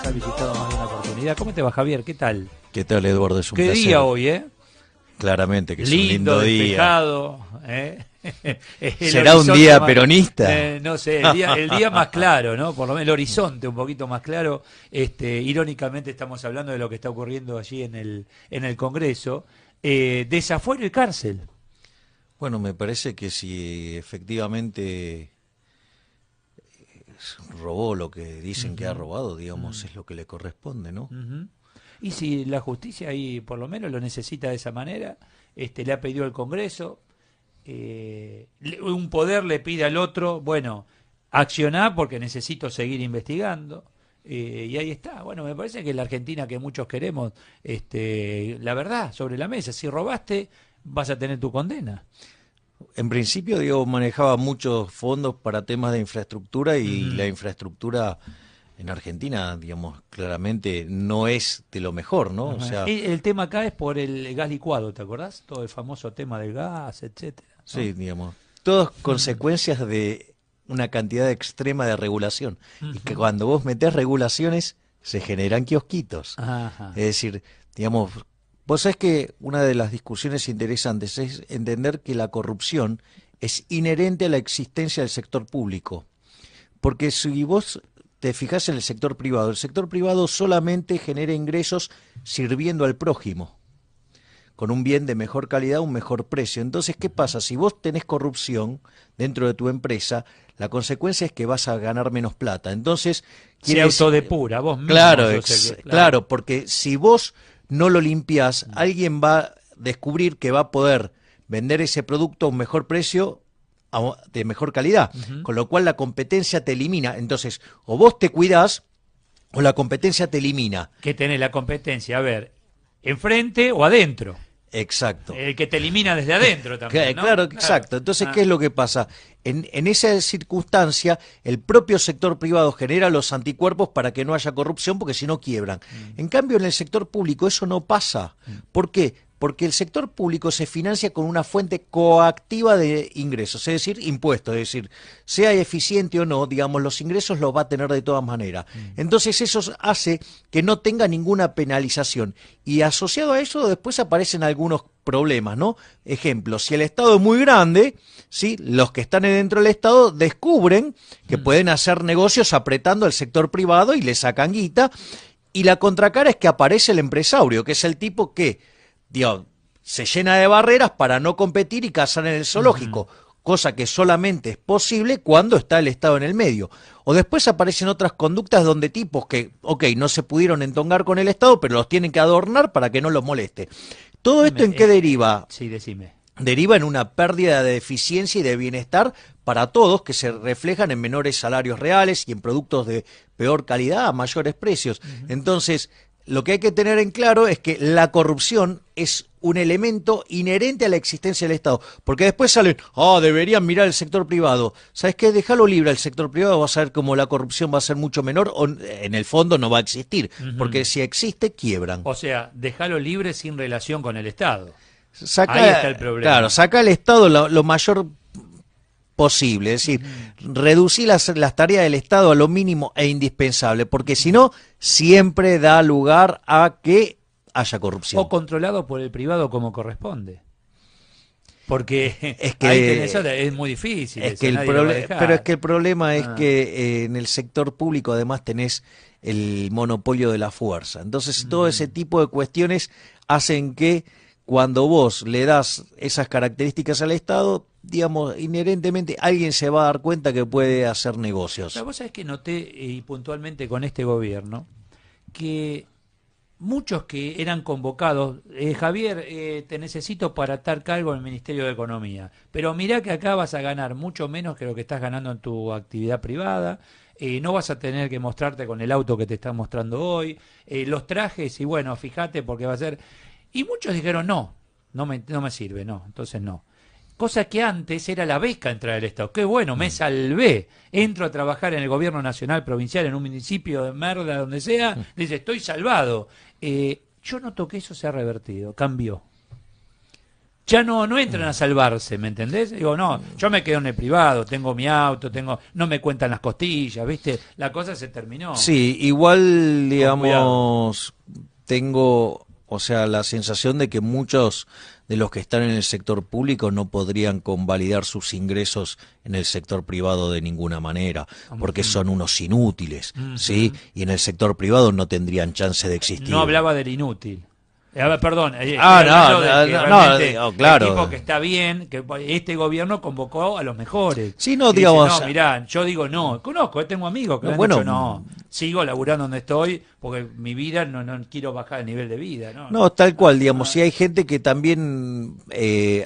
ha visitado más de una oportunidad. ¿Cómo te va, Javier? ¿Qué tal? ¿Qué tal, Eduardo? Es un ¿Qué placer. día hoy, Claramente que es lindo, un lindo día. despejado, ¿Será un día peronista? No sé, el día más claro, ¿no? Por lo menos el horizonte un poquito más claro. Irónicamente estamos hablando de lo que está ocurriendo allí en el Congreso. Desafuero y cárcel. Bueno, me parece que si efectivamente robó lo que dicen que ha robado, digamos, es lo que le corresponde, ¿no? Y si la justicia ahí por lo menos lo necesita de esa manera, le ha pedido al Congreso, un poder le pide al otro, bueno, accionar porque necesito seguir investigando. Y ahí está. Bueno, me parece que la Argentina que muchos queremos, la verdad, sobre la mesa, si robaste, vas a tener tu condena. En principio, Diego manejaba muchos fondos para temas de infraestructura y la infraestructura en Argentina, digamos, claramente no es de lo mejor, ¿no? O sea, el tema acá es por el gas licuado, ¿te acordás? Todo el famoso tema del gas, etcétera, ¿no? Sí, digamos, todas consecuencias de una cantidad extrema de regulación. Y que cuando vos metés regulaciones, se generan kiosquitos. Ajá. Es decir, digamos, vos sabés que una de las discusiones interesantes es entender que la corrupción es inherente a la existencia del sector público. Porque si vos te fijás en el sector privado solamente genera ingresos sirviendo al prójimo, con un bien de mejor calidad, un mejor precio. Entonces, ¿qué pasa? Si vos tenés corrupción dentro de tu empresa, la consecuencia es que vas a ganar menos plata. Entonces, se autodepura, vos mismo. Claro, claro, porque si vos no lo limpiás, alguien va a descubrir que va a poder vender ese producto a un mejor precio, de mejor calidad, con lo cual la competencia te elimina. Entonces, o vos te cuidás o la competencia te elimina. ¿Qué tenés la competencia? A ver, ¿enfrente o adentro? Exacto. El que te elimina desde adentro también, ¿no? Claro, exacto. Entonces, ¿qué es lo que pasa? En esa circunstancia, el propio sector privado genera los anticuerpos para que no haya corrupción, porque si no quiebran. En cambio, en el sector público eso no pasa. ¿Por qué? Porque el sector público se financia con una fuente coactiva de ingresos, es decir, impuestos, es decir, sea eficiente o no, digamos, los ingresos los va a tener de todas maneras. Entonces eso hace que no tenga ninguna penalización y asociado a eso después aparecen algunos problemas, ¿no? Ejemplo, si el Estado es muy grande, ¿sí? Los que están dentro del Estado descubren que pueden hacer negocios apretando al sector privado y le sacan guita, y la contracara es que aparece el empresario, que es el tipo que se llena de barreras para no competir y cazar en el zoológico, cosa que solamente es posible cuando está el Estado en el medio. O después aparecen otras conductas donde tipos que, no se pudieron entongar con el Estado, pero los tienen que adornar para que no los moleste. ¿Todo esto en qué deriva? Sí, decime. Deriva en una pérdida de eficiencia y de bienestar para todos, que se reflejan en menores salarios reales y en productos de peor calidad a mayores precios. Entonces, lo que hay que tener en claro es que la corrupción es un elemento inherente a la existencia del Estado, porque después salen, deberían mirar el sector privado. ¿Sabes qué? Déjalo libre al sector privado, vas a ver cómo la corrupción va a ser mucho menor, o en el fondo no va a existir, porque si existe, quiebran. O sea, déjalo libre sin relación con el Estado. Ahí está el problema. Claro, saca al Estado lo mayor posible, es decir, reducir las tareas del Estado a lo mínimo e indispensable, porque si no, siempre da lugar a que haya corrupción. O controlado por el privado como corresponde. Porque es que ahí es muy difícil. Pero es que el problema es que en el sector público además tenés el monopolio de la fuerza. Entonces todo ese tipo de cuestiones hacen que cuando vos le das esas características al Estado, digamos, inherentemente alguien se va a dar cuenta que puede hacer negocios. Pero vos sabés que noté, y puntualmente con este gobierno, que muchos que eran convocados, Javier, te necesito para tal cargo en el Ministerio de Economía, pero mirá que acá vas a ganar mucho menos que lo que estás ganando en tu actividad privada, no vas a tener que mostrarte con el auto que te están mostrando hoy, los trajes, y bueno, fíjate porque va a ser... Y muchos dijeron, no me sirve, no, entonces no. Cosa que antes era la beca entrar al Estado. Qué bueno, me salvé. Entro a trabajar en el gobierno nacional, provincial, en un municipio de merda, donde sea, dice, estoy salvado. Yo noto que eso se ha revertido, cambió. ya no entran a salvarse, ¿me entendés? Digo, no, yo me quedo en el privado, tengo mi auto, no me cuentan las costillas, ¿viste? La cosa se terminó. Sí, igual, digamos, tengo, o sea, la sensación de que muchos de los que están en el sector público no podrían convalidar sus ingresos en el sector privado de ninguna manera, porque son unos inútiles, ¿sí? Y en el sector privado no tendrían chance de existir. No hablaba del inútil. Perdón, claro. El tipo que está bien, que este gobierno convocó a los mejores. Sí, no, digamos. Dice, no, mirá, yo digo no, conozco, tengo amigos que me han dicho no, sigo laburando donde estoy porque mi vida no quiero bajar el nivel de vida. No, tal cual, digamos, sí hay gente que también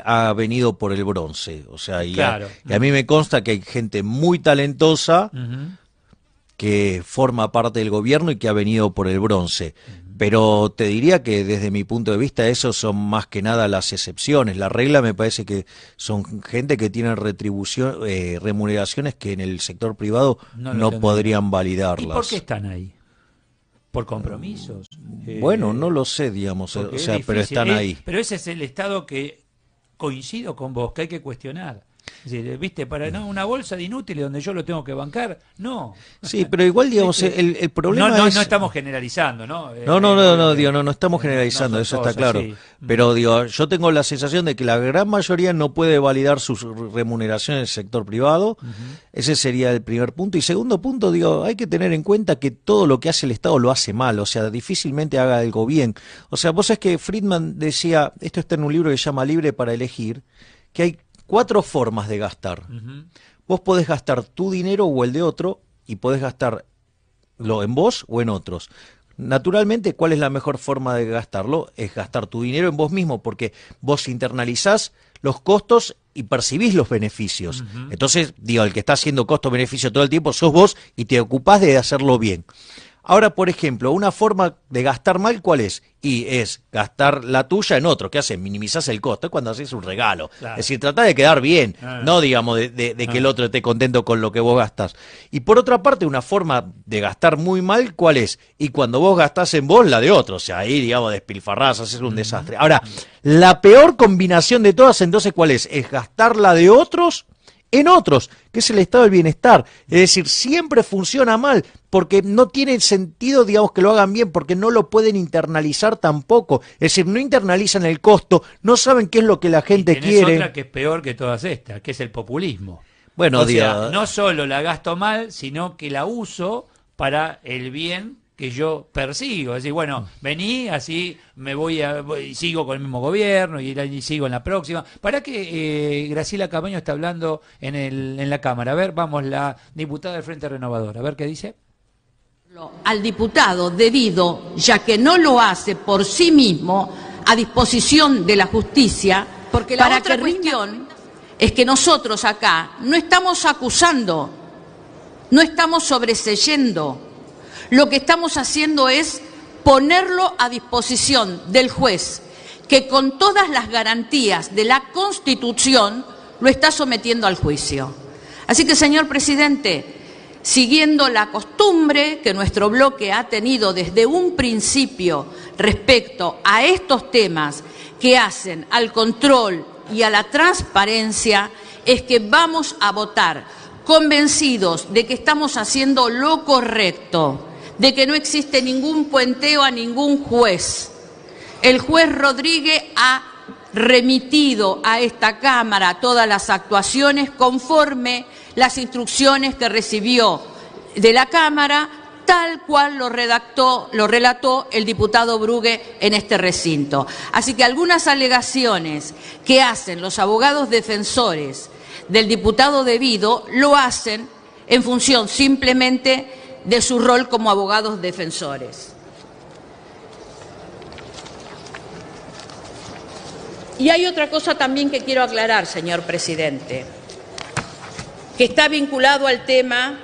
ha venido por el bronce, o sea, y a mí me consta que hay gente muy talentosa que forma parte del gobierno y que ha venido por el bronce. Pero te diría que desde mi punto de vista esos son más que nada las excepciones. La regla me parece que son gente que tiene remuneraciones que en el sector privado no podrían validarlas. ¿Y por qué están ahí? ¿Por compromisos? Bueno, no lo sé, digamos, o sea, pero están ahí. Pero ese es el estado que coincido con vos, que hay que cuestionar. Es decir, ¿viste? Para una bolsa de inútiles donde yo lo tengo que bancar, no. Sí, pero igual, digamos, el problema es... No estamos generalizando, ¿no? No estamos generalizando, eso está claro. Sí. Pero, digo, yo tengo la sensación de que la gran mayoría no puede validar sus remuneraciones en el sector privado. Ese sería el primer punto. Y segundo punto, digo, hay que tener en cuenta que todo lo que hace el Estado lo hace mal, o sea, difícilmente haga algo bien. O sea, vos sabés que Friedman decía, esto está en un libro que se llama Libre para elegir, que hay 4 formas de gastar. Vos podés gastar tu dinero o el de otro y podés gastarlo en vos o en otros. Naturalmente, ¿cuál es la mejor forma de gastarlo? Es gastar tu dinero en vos mismo, porque vos internalizás los costos y percibís los beneficios. Entonces, digo, el que está haciendo costo-beneficio todo el tiempo sos vos y te ocupás de hacerlo bien. Ahora, por ejemplo, una forma de gastar mal, ¿cuál es? Y es gastar la tuya en otro. ¿Qué haces? Minimizás el costo. Es cuando haces un regalo. Claro. Es decir, tratá de quedar bien, no digamos de que el otro esté contento con lo que vos gastás. Y por otra parte, una forma de gastar muy mal, ¿cuál es? Y cuando vos gastás en vos, la de otro. O sea, ahí, digamos, despilfarrás, haces un desastre. Ahora, la peor combinación de todas, entonces, ¿cuál es? Es gastar la de otros en otros, que es el estado del bienestar. Es decir, siempre funciona mal, porque no tiene sentido, digamos, que lo hagan bien, porque no lo pueden internalizar tampoco. Es decir, no internalizan el costo, no saben qué es lo que la gente quiere. Otra que es peor que todas estas, que es el populismo. Bueno, o sea, no solo la gasto mal, sino que la uso para el bien que yo persigo. Es decir, bueno, vení, así me sigo con el mismo gobierno y sigo en la próxima. ¿Para qué Graciela Camaño está hablando en la Cámara? A ver, vamos, la diputada del Frente Renovador, a ver qué dice. Al diputado debido, ya que no lo hace por sí mismo, a disposición de la justicia, porque la otra cuestión es que nosotros acá no estamos acusando, no estamos sobreseyendo. Lo que estamos haciendo es ponerlo a disposición del juez, que con todas las garantías de la Constitución lo está sometiendo al juicio. Así que, señor presidente, siguiendo la costumbre que nuestro bloque ha tenido desde un principio respecto a estos temas que hacen al control y a la transparencia, es que vamos a votar convencidos de que estamos haciendo lo correcto, de que no existe ningún puenteo a ningún juez. El juez Rodríguez ha remitido a esta Cámara todas las actuaciones conforme las instrucciones que recibió de la Cámara, tal cual lo relató el diputado Brugue en este recinto. Así que algunas alegaciones que hacen los abogados defensores del diputado debido lo hacen en función simplemente de su rol como abogados defensores. Y hay otra cosa también que quiero aclarar, señor presidente, que está vinculado al tema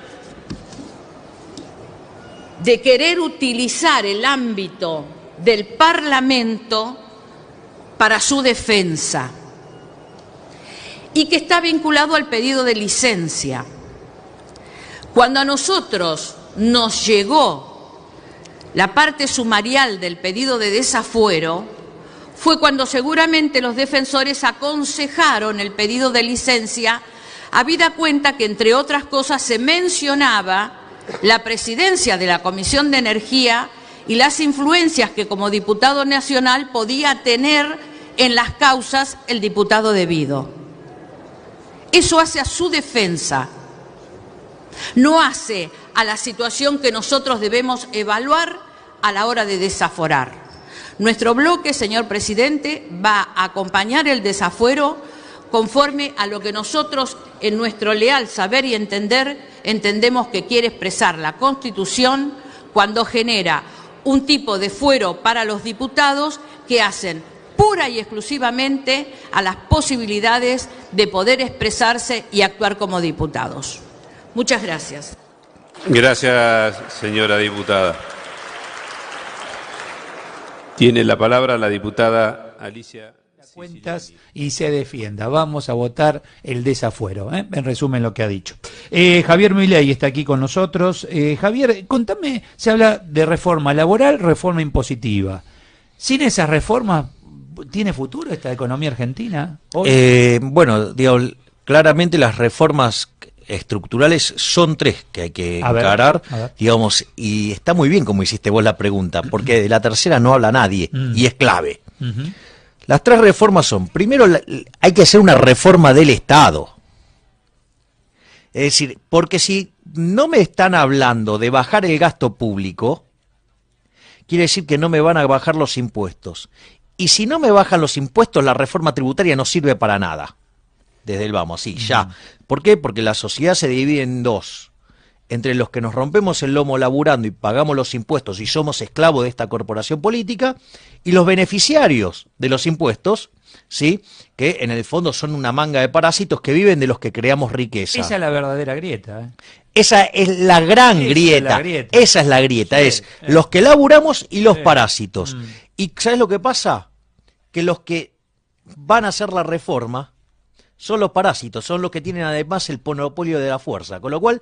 de querer utilizar el ámbito del Parlamento para su defensa y que está vinculado al pedido de licencia. Cuando a nosotros nos llegó la parte sumarial del pedido de desafuero, fue cuando seguramente los defensores aconsejaron el pedido de licencia, habida cuenta que, entre otras cosas, se mencionaba la presidencia de la Comisión de Energía y las influencias que como diputado nacional podía tener en las causas el diputado debido. Eso hace a su defensa, no hace a la situación que nosotros debemos evaluar a la hora de desaforar. Nuestro bloque, señor presidente, va a acompañar el desafuero conforme a lo que nosotros, en nuestro leal saber y entender, entendemos que quiere expresar la Constitución cuando genera un tipo de fuero para los diputados que hacen pura y exclusivamente a las posibilidades de poder expresarse y actuar como diputados. Muchas gracias. Gracias, señora diputada. Tiene la palabra la diputada Alicia. Cuentas y se defienda. Vamos a votar el desafuero, ¿eh? En resumen lo que ha dicho. Javier Milei está aquí con nosotros. Javier, contame, se habla de reforma laboral, reforma impositiva. Sin esas reformas, ¿tiene futuro esta economía argentina? Bueno, digo, claramente las reformas estructurales son tres que hay que encarar, digamos, y está muy bien como hiciste vos la pregunta, porque de la tercera no habla nadie, y es clave. Las tres reformas son, primero, hay que hacer una reforma del Estado. Es decir, porque si no me están hablando de bajar el gasto público, quiere decir que no me van a bajar los impuestos. Y si no me bajan los impuestos, la reforma tributaria no sirve para nada. Desde el vamos, sí, ya. ¿Por qué? Porque la sociedad se divide en dos. Entre los que nos rompemos el lomo laburando y pagamos los impuestos y somos esclavos de esta corporación política, y los beneficiarios de los impuestos, ¿sí? Que en el fondo son una manga de parásitos que viven de los que creamos riqueza. Esa es la verdadera grieta, ¿eh? Esa es la gran grieta. Esa es la grieta, sí, es los que laburamos y los parásitos. ¿Y sabes lo que pasa? Que los que van a hacer la reforma son los parásitos, son los que tienen además el monopolio de la fuerza. Con lo cual,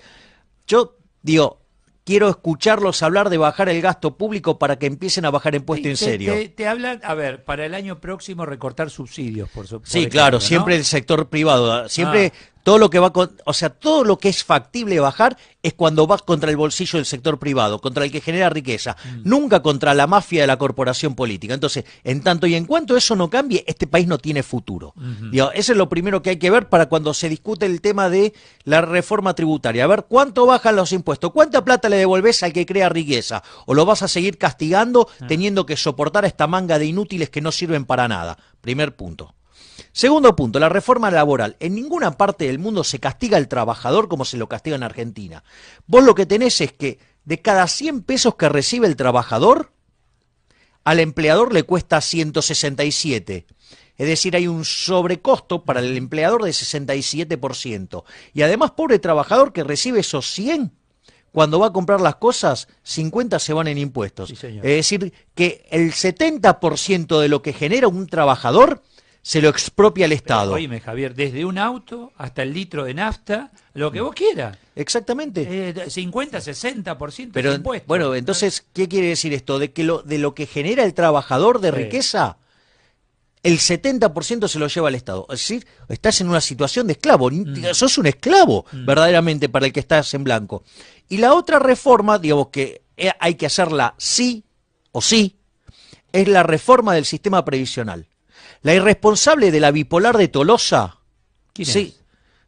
yo digo, quiero escucharlos hablar de bajar el gasto público para que empiecen a bajar impuestos en serio. Te hablan, a ver, para el año próximo recortar subsidios, por sí, ejemplo, claro, ¿no? Siempre el sector privado, siempre todo lo que va o sea, todo lo que es factible bajar es cuando vas contra el bolsillo del sector privado, contra el que genera riqueza, nunca contra la mafia de la corporación política. Entonces, en tanto y en cuanto eso no cambie, este país no tiene futuro. Digo, eso es lo primero que hay que ver para cuando se discute el tema de la reforma tributaria. A ver, ¿cuánto bajan los impuestos? ¿Cuánta plata le devolvés al que crea riqueza? ¿O lo vas a seguir castigando teniendo que soportar a esta manga de inútiles que no sirven para nada? Primer punto. Segundo punto, la reforma laboral. En ninguna parte del mundo se castiga al trabajador como se lo castiga en Argentina. Vos lo que tenés es que de cada 100 pesos que recibe el trabajador, al empleador le cuesta 167. Es decir, hay un sobrecosto para el empleador de 67%. Y además, pobre trabajador que recibe esos 100, cuando va a comprar las cosas, 50 se van en impuestos. Sí, es decir, que el 70% de lo que genera un trabajador se lo expropia el Estado. Pero, oíme, Javier, desde un auto hasta el litro de nafta, lo que vos quieras. Exactamente. 50, 60% Pero, de impuestos. bueno, entonces, ¿qué quiere decir esto? De que de lo que genera el trabajador de riqueza, el 70% se lo lleva el Estado. Es decir, estás en una situación de esclavo. Sos un esclavo, verdaderamente, para el que estás en blanco. Y la otra reforma, digamos que hay que hacerla sí o sí, es la reforma del sistema previsional. La irresponsable de la bipolar de Tolosa. ¿Quién sí, es?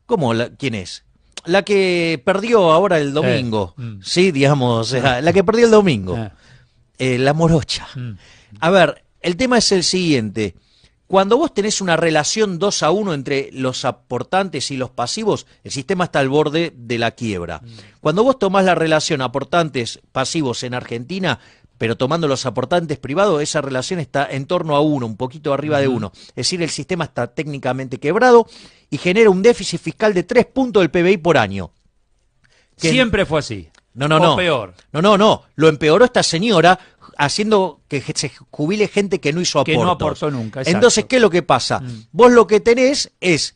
¿Cómo? ¿Quién es? La que perdió ahora el domingo. Sí, digamos, la que perdió el domingo. La morocha. A ver, el tema es el siguiente. Cuando vos tenés una relación 2-1 entre los aportantes y los pasivos, el sistema está al borde de la quiebra. Cuando vos tomás la relación aportantes-pasivos en Argentina, pero tomando los aportantes privados, esa relación está en torno a 1, un poquito arriba de 1. Es decir, el sistema está técnicamente quebrado y genera un déficit fiscal de 3 puntos del PBI por año. Siempre fue así. No. Peor. No. Lo empeoró esta señora haciendo que se jubile gente que no hizo aportos. Que no aportó nunca, exacto. Entonces, ¿qué es lo que pasa? Vos lo que tenés es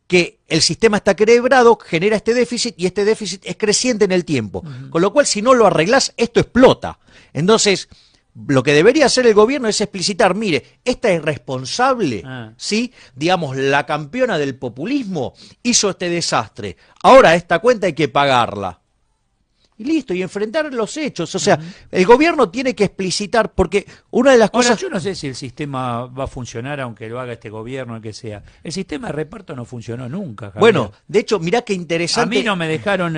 que el sistema está quebrado, genera este déficit y este déficit es creciente en el tiempo. Con lo cual, si no lo arreglás, esto explota. Entonces, Lo que debería hacer el gobierno es explicitar, mire, esta es responsable, Ah. ¿sí? Digamos, la campeona del populismo hizo este desastre. Ahora esta cuenta hay que pagarla. Y listo, y enfrentar los hechos. O sea, el gobierno tiene que explicitar, porque una de las Ahora, cosas... yo no sé si el sistema va a funcionar aunque lo haga este gobierno, el que sea. El sistema de reparto no funcionó nunca, Javier. Bueno, de hecho, mirá qué A interesante... mí no me dejaron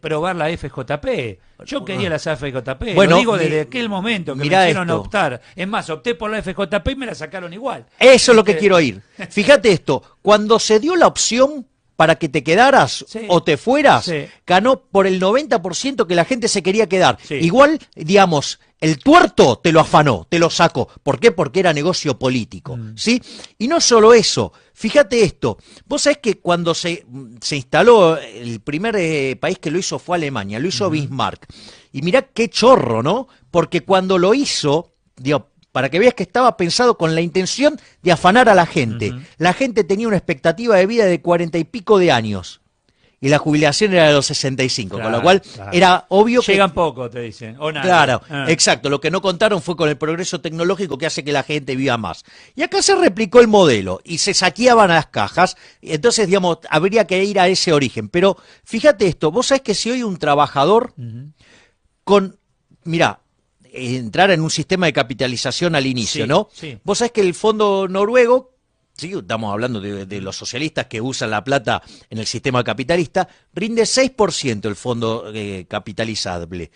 probar la FJP. Yo quería las FJP. Bueno, Lo digo desde aquel momento que me mirá hicieron esto. optar. Es más, opté por la FJP y me la sacaron igual. Eso es lo que quiero oír. Fíjate esto, cuando se dio la opción para que te quedaras Sí. o te fueras, Sí. ganó por el 90% que la gente se quería quedar. Sí. Igual, digamos, el tuerto te lo afanó, te lo sacó. ¿Por qué? Porque era negocio político, ¿sí? Y no solo eso, fíjate esto, vos sabés que cuando se instaló, el primer país que lo hizo fue Alemania, lo hizo Bismarck. Y mirá qué chorro, ¿no? Porque cuando lo hizo, digo, para que veas que estaba pensado con la intención de afanar a la gente. La gente tenía una expectativa de vida de 40 y pico de años. Y la jubilación era de los 65, con lo Claro, cual claro. era obvio que... Llegan poco, te dicen. O nada. Claro, Ah. exacto. Lo que no contaron fue con el progreso tecnológico que hace que la gente viva más. Y acá se replicó el modelo y se saqueaban a las cajas. Y entonces, digamos, habría que ir a ese origen. Pero fíjate esto, vos sabés que si hoy un trabajador con... Mirá, entrar en un sistema de capitalización al inicio, Sí, ¿no? sí. Vos sabés que el fondo noruego, sí, estamos hablando de los socialistas que usan la plata en el sistema capitalista, rinde 6% el fondo capitalizable.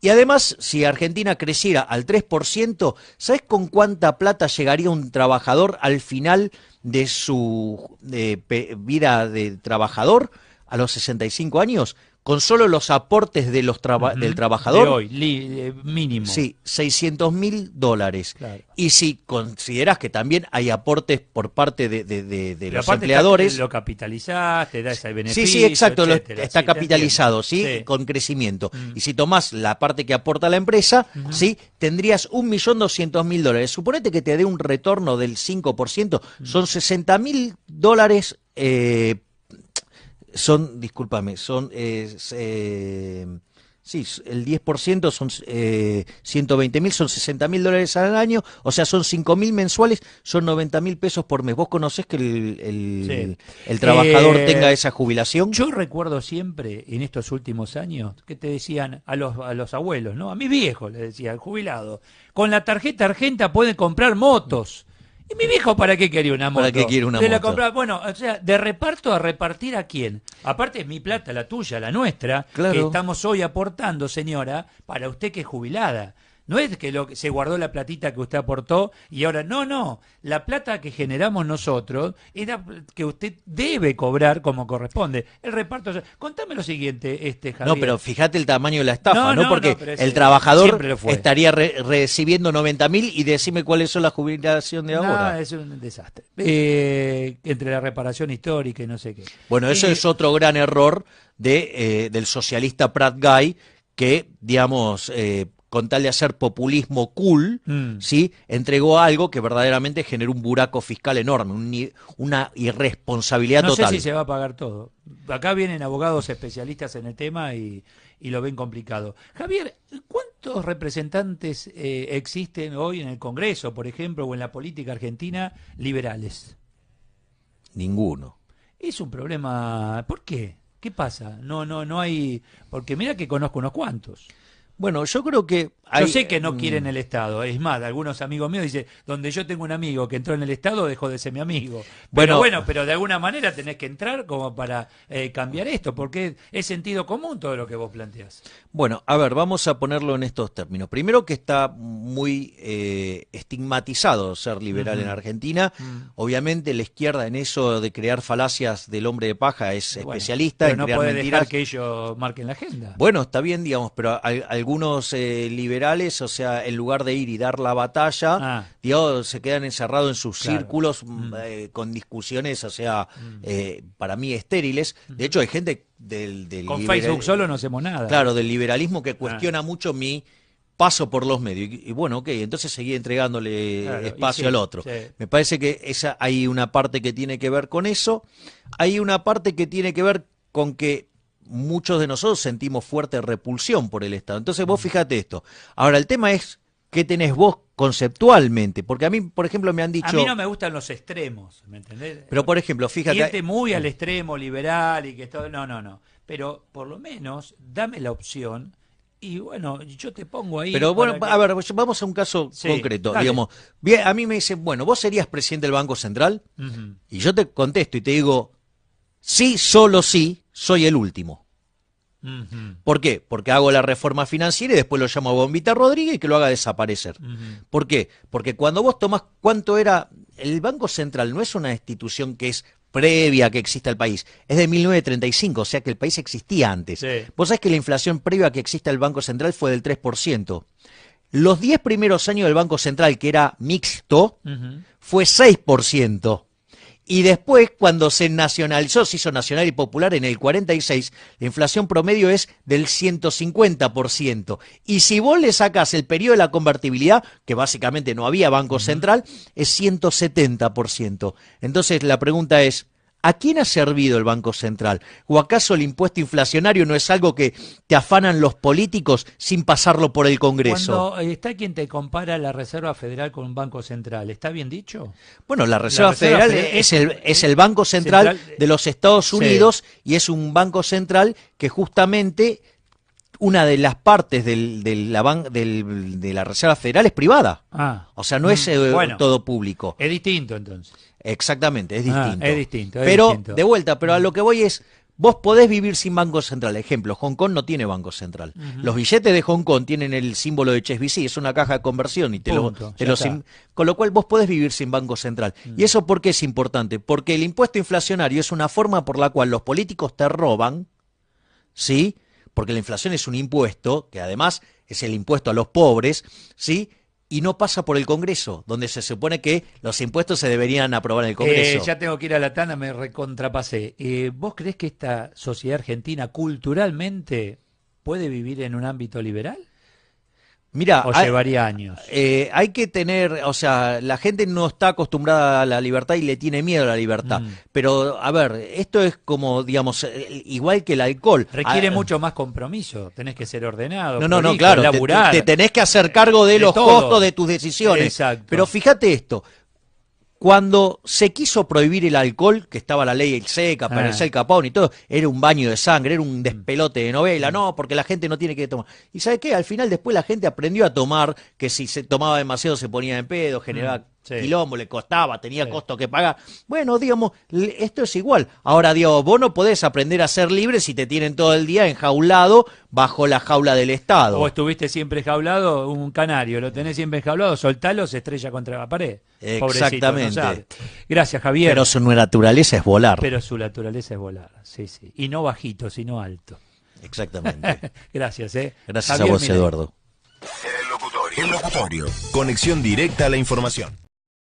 Y además, si Argentina creciera al 3%, ¿sabés con cuánta plata llegaría un trabajador al final de su vida de trabajador a los 65 años? Con solo los aportes de los del trabajador. De hoy, mínimo. Sí, $600.000. Claro. Y si consideras que también hay aportes por parte de Pero los aparte empleadores. lo capitalizás, te da ese beneficio. Sí, sí, exacto, etcétera. está Sí, te capitalizado, entiendo. ¿sí? Con crecimiento. Y si tomás la parte que aporta la empresa, ¿sí? Tendrías $1.200.000. Suponete que te dé un retorno del 5%, son $60.000. Discúlpame, sí, el 10% son 120.000, son $60.000 al año, o sea, son 5.000 mensuales, son 90.000 pesos por mes. ¿Vos conocés que Sí. el trabajador tenga esa jubilación? Yo recuerdo siempre, en estos últimos años, que te decían a los abuelos, ¿no? A mis viejos les decían, jubilado, con la tarjeta argenta pueden comprar motos. ¿Y mi viejo para qué quería una moto? ¿Para qué quiere una Se la moto? compraba, bueno, o sea, de reparto a repartir a quién. Aparte es mi plata, la tuya, la nuestra, Claro. que estamos hoy aportando, señora, para usted que es jubilada. No es que se guardó la platita que usted aportó y ahora, no, la plata que generamos nosotros era que usted debe cobrar como corresponde. El reparto, contame lo siguiente, Javier. No, pero fíjate el tamaño de la estafa, ¿no? No, Porque pero el trabajador siempre lo fue. estaría recibiendo 90.000 y decime cuáles son las jubilaciones de No, ahora. es un desastre. Entre la reparación histórica y no sé qué. Bueno, eso es otro gran error del socialista Prat Guy, que, digamos, con tal de hacer populismo cool, ¿sí? Entregó algo que verdaderamente generó un buraco fiscal enorme, una irresponsabilidad No total. sé si se va a pagar todo. Acá vienen abogados especialistas en el tema y lo ven complicado. Javier, ¿cuántos representantes existen hoy en el Congreso, por ejemplo, o en la política argentina liberales? Ninguno. Es un problema. ¿Por qué? ¿Qué pasa? No hay. Porque mira que conozco unos cuantos. Bueno, yo creo que Yo sé que no quieren el Estado. Es más, algunos amigos míos dicen, donde yo tengo un amigo que entró en el Estado, dejó de ser mi amigo. Pero pero de alguna manera tenés que entrar como para cambiar esto, porque es sentido común todo lo que vos planteás. Bueno, a ver, vamos a ponerlo en estos términos. Primero que está muy estigmatizado ser liberal en Argentina. Obviamente la izquierda en eso de crear falacias del hombre de paja es especialista pero en no crear puede mentiras. dejar que ellos marquen la agenda. Bueno, está bien, digamos, pero algunos liberales, o sea, en lugar de ir y dar la batalla, digamos, se quedan encerrados en sus círculos con discusiones, o sea, para mí estériles. De hecho, hay gente del Con Facebook solo no hacemos nada. Claro, del liberalismo que cuestiona mucho mi paso por los medios. Y bueno, ok, entonces seguí entregándole espacio al otro. Sí. Me parece que hay una parte que tiene que ver con eso. Hay una parte que tiene que ver con que muchos de nosotros sentimos fuerte repulsión por el Estado. Entonces vos fíjate esto. Ahora, el tema es qué tenés vos conceptualmente. Porque a mí, por ejemplo, me han dicho... A mí no me gustan los extremos, ¿me entendés? Pero, por ejemplo, fíjate... Irte muy al extremo liberal y que todo... No. Pero, por lo menos, dame la opción y, bueno, yo te pongo ahí... Pero, bueno, que... a ver, vamos a un caso concreto. Dale. Digamos, bien, a mí me dicen, bueno, ¿vos serías presidente del Banco Central? Y yo te contesto y te digo, sí, solo sí, soy el último. ¿Por qué? Porque hago la reforma financiera y después lo llamo a Bombita Rodríguez y que lo haga desaparecer. ¿Por qué? Porque cuando vos tomás cuánto era... El Banco Central no es una institución que es previa a que exista el país, es de 1935, o sea que el país existía antes. Sí. Vos sabés que la inflación previa a que exista el Banco Central fue del 3%. Los 10 primeros años del Banco Central, que era mixto, fue 6%. Y después, cuando se nacionalizó, se hizo nacional y popular en el 46, la inflación promedio es del 150%. Y si vos le sacás el periodo de la convertibilidad, que básicamente no había Banco Central, es 170%. Entonces la pregunta es, ¿a quién ha servido el Banco Central? ¿O acaso el impuesto inflacionario no es algo que te afanan los políticos sin pasarlo por el Congreso? Cuando está quien te compara la Reserva Federal con un Banco Central, ¿está bien dicho? Bueno, la Reserva Federal es el Banco Central de los Estados Unidos, y es un Banco Central que justamente una de las partes de la Reserva Federal es privada. O sea, no es todo público. Es distinto entonces. Exactamente, es distinto. Es distinto. Pero, de vuelta, pero a lo que voy es, vos podés vivir sin Banco Central. Ejemplo, Hong Kong no tiene Banco Central. Los billetes de Hong Kong tienen el símbolo de HSBC, es una caja de conversión y con lo cual vos podés vivir sin Banco Central. ¿Y eso por qué es importante? Porque el impuesto inflacionario es una forma por la cual los políticos te roban, ¿sí? Porque la inflación es un impuesto, que además es el impuesto a los pobres, ¿sí? Y no pasa por el Congreso, donde se supone que los impuestos se deberían aprobar en el Congreso. Ya tengo que ir a la tanda, me recontrapasé. ¿Vos creés que esta sociedad argentina culturalmente puede vivir en un ámbito liberal? Mira, ¿O llevaría años? Hay que tener, o sea, la gente no está acostumbrada a la libertad y le tiene miedo a la libertad. Pero, a ver, esto es como, digamos, igual que el alcohol. Requiere mucho más compromiso. Tenés que ser ordenado. No, claro. Laburar, te tenés que hacer cargo de los costos de tus decisiones. Exacto. Pero fíjate esto. Cuando se quiso prohibir el alcohol, que estaba la ley seca, parecía el Capón y todo, era un baño de sangre, era un despelote de novela, no, porque la gente no tiene que tomar. ¿Y sabe qué? Al final después la gente aprendió a tomar, que si se tomaba demasiado se ponía en pedo, generaba quilombo, le costaba, tenía costo que pagar. Bueno, digamos, esto es igual. Ahora, digamos, vos no podés aprender a ser libre si te tienen todo el día enjaulado bajo la jaula del Estado. O estuviste siempre enjaulado, un canario, lo tenés siempre enjaulado, soltalo, se estrella contra la pared. Exactamente. Pobrecito, no. Gracias, Javier. Pero su naturaleza es volar. Pero su naturaleza es volar, sí. Y no bajito, sino alto. Exactamente. Gracias, Gracias Javier a vos, Milei. Eduardo. El locutorio. Conexión directa a la información.